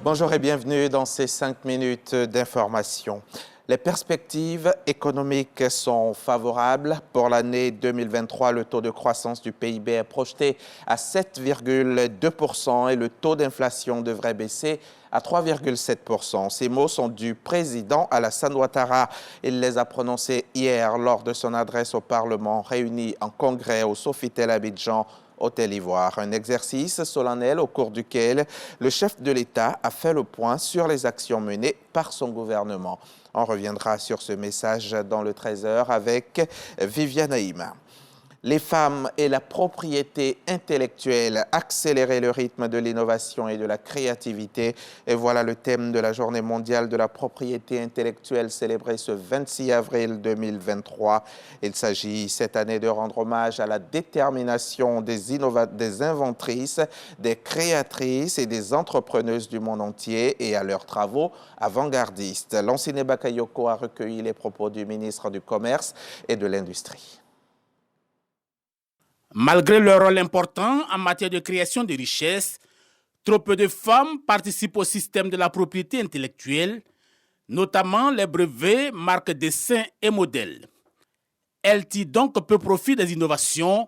Bonjour et bienvenue dans ces 5 minutes d'information. Les perspectives économiques sont favorables. Pour l'année 2023, le taux de croissance du PIB est projeté à 7,2% et le taux d'inflation devrait baisser à 3,7%. Ces mots sont du président Alassane Ouattara. Il les a prononcés hier lors de son adresse au Parlement réuni en congrès au Sofitel Abidjan, Hôtel Ivoire. Un exercice solennel au cours duquel le chef de l'État a fait le point sur les actions menées par son gouvernement. On reviendra sur ce message dans le 13h avec Viviane Aïma. Les femmes et la propriété intellectuelle, accélérer le rythme de l'innovation et de la créativité. Et voilà le thème de la Journée mondiale de la propriété intellectuelle célébrée ce 26 avril 2023. Il s'agit cette année de rendre hommage à la détermination des inventrices, des créatrices et des entrepreneuses du monde entier et à leurs travaux avant-gardistes. Lansine Bakayoko a recueilli les propos du ministre du Commerce et de l'Industrie. Malgré leur rôle important en matière de création de richesses, trop peu de femmes participent au système de la propriété intellectuelle, notamment les brevets, marques, dessins et modèles. Elles tirent donc peu profit des innovations,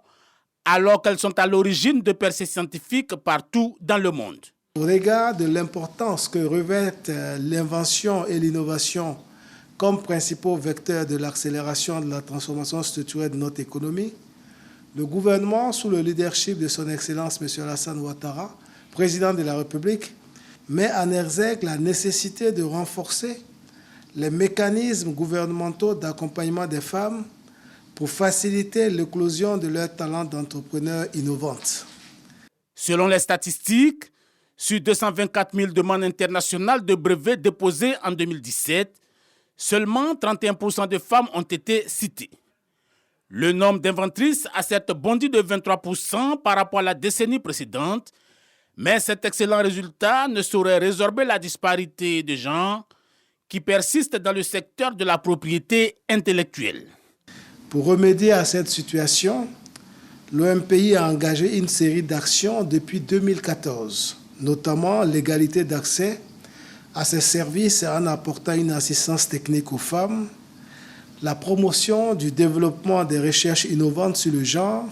alors qu'elles sont à l'origine de percées scientifiques partout dans le monde. Au regard de l'importance que revêtent l'invention et l'innovation comme principaux vecteurs de l'accélération de la transformation structurelle de notre économie, le gouvernement, sous le leadership de son Excellence M. Alassane Ouattara, président de la République, met en exergue la nécessité de renforcer les mécanismes gouvernementaux d'accompagnement des femmes pour faciliter l'éclosion de leurs talents d'entrepreneurs innovantes. Selon les statistiques, sur 224 000 demandes internationales de brevets déposées en 2017, seulement 31% de femmes ont été citées. Le nombre d'inventrices a certes bondi de 23% par rapport à la décennie précédente, mais cet excellent résultat ne saurait résorber la disparité de genre qui persiste dans le secteur de la propriété intellectuelle. Pour remédier à cette situation, l'OMPI a engagé une série d'actions depuis 2014, notamment l'égalité d'accès à ces services en apportant une assistance technique aux femmes, la promotion du développement des recherches innovantes sur le genre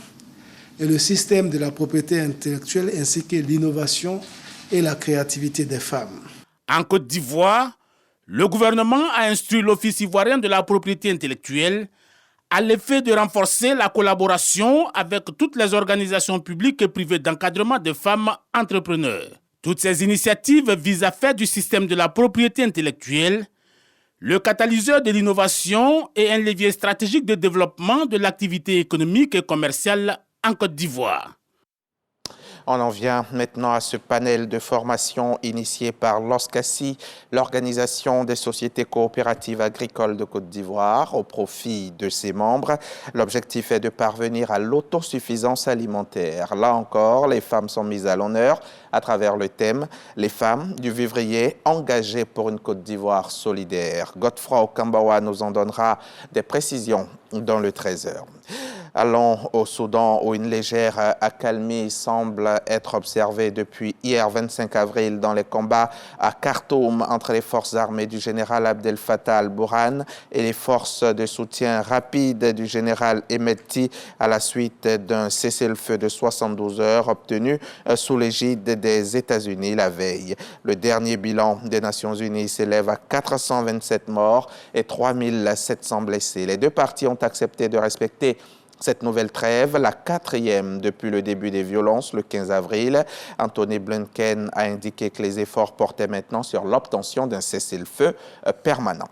et le système de la propriété intellectuelle ainsi que l'innovation et la créativité des femmes. En Côte d'Ivoire, le gouvernement a instruit l'Office ivoirien de la propriété intellectuelle à l'effet de renforcer la collaboration avec toutes les organisations publiques et privées d'encadrement des femmes entrepreneurs. Toutes ces initiatives visent à faire du système de la propriété intellectuelle le catalyseur de l'innovation et un levier stratégique de développement de l'activité économique et commerciale en Côte d'Ivoire. On en vient maintenant à ce panel de formation initié par l'OSCACI, l'Organisation des sociétés coopératives agricoles de Côte d'Ivoire, au profit de ses membres. L'objectif est de parvenir à l'autosuffisance alimentaire. Là encore, les femmes sont mises à l'honneur à travers le thème « Les femmes du vivrier engagées pour une Côte d'Ivoire solidaire ». Godefroy Okambawa nous en donnera des précisions dans le 13h. Allons au Soudan où une légère accalmie semble être observée depuis hier 25 avril dans les combats à Khartoum entre les forces armées du général Abdel Fattah al-Burhan et les forces de soutien rapide du général Hemedti à la suite d'un cessez-le-feu de 72 heures obtenu sous l'égide des États-Unis la veille. Le dernier bilan des Nations Unies s'élève à 427 morts et 3700 blessés. Les deux parties ont accepté de respecter cette nouvelle trêve, la 4e depuis le début des violences, le 15 avril. Anthony Blinken a indiqué que les efforts portaient maintenant sur l'obtention d'un cessez-le-feu permanent.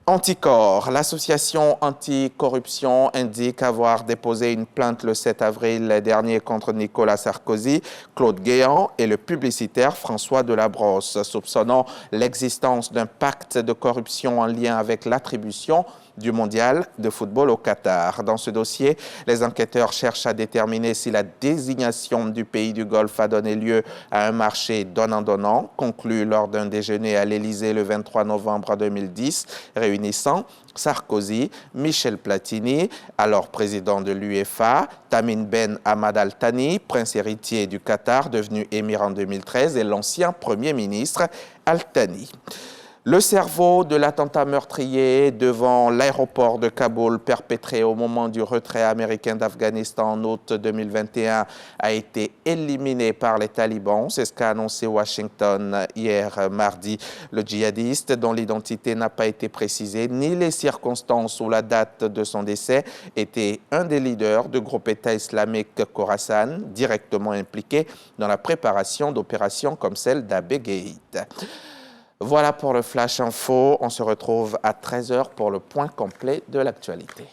Anticorps, l'association anticorruption indique avoir déposé une plainte le 7 avril dernier contre Nicolas Sarkozy, Claude Guéant et le publicitaire François Delabrosse, soupçonnant l'existence d'un pacte de corruption en lien avec l'attribution du mondial de football au Qatar. Dans ce dossier, les enquêteurs cherchent à déterminer si la désignation du pays du Golfe a donné lieu à un marché donnant-donnant, conclu lors d'un déjeuner à l'Élysée le 23 novembre 2010, réunissant Sarkozy, Michel Platini, alors président de l'UEFA, Tamim Ben Hamad Al Thani, prince héritier du Qatar, devenu émir en 2013, et l'ancien premier ministre Al Thani. Le cerveau de l'attentat meurtrier devant l'aéroport de Kaboul perpétré au moment du retrait américain d'Afghanistan en août 2021 a été éliminé par les talibans. C'est ce qu'a annoncé Washington hier mardi. Le djihadiste, dont l'identité n'a pas été précisée, ni les circonstances ou la date de son décès, était un des leaders du groupe État islamique Khorasan, directement impliqué dans la préparation d'opérations comme celle d'Abbé Gheit. Voilà pour le Flash Info. On se retrouve à 13h pour le point complet de l'actualité.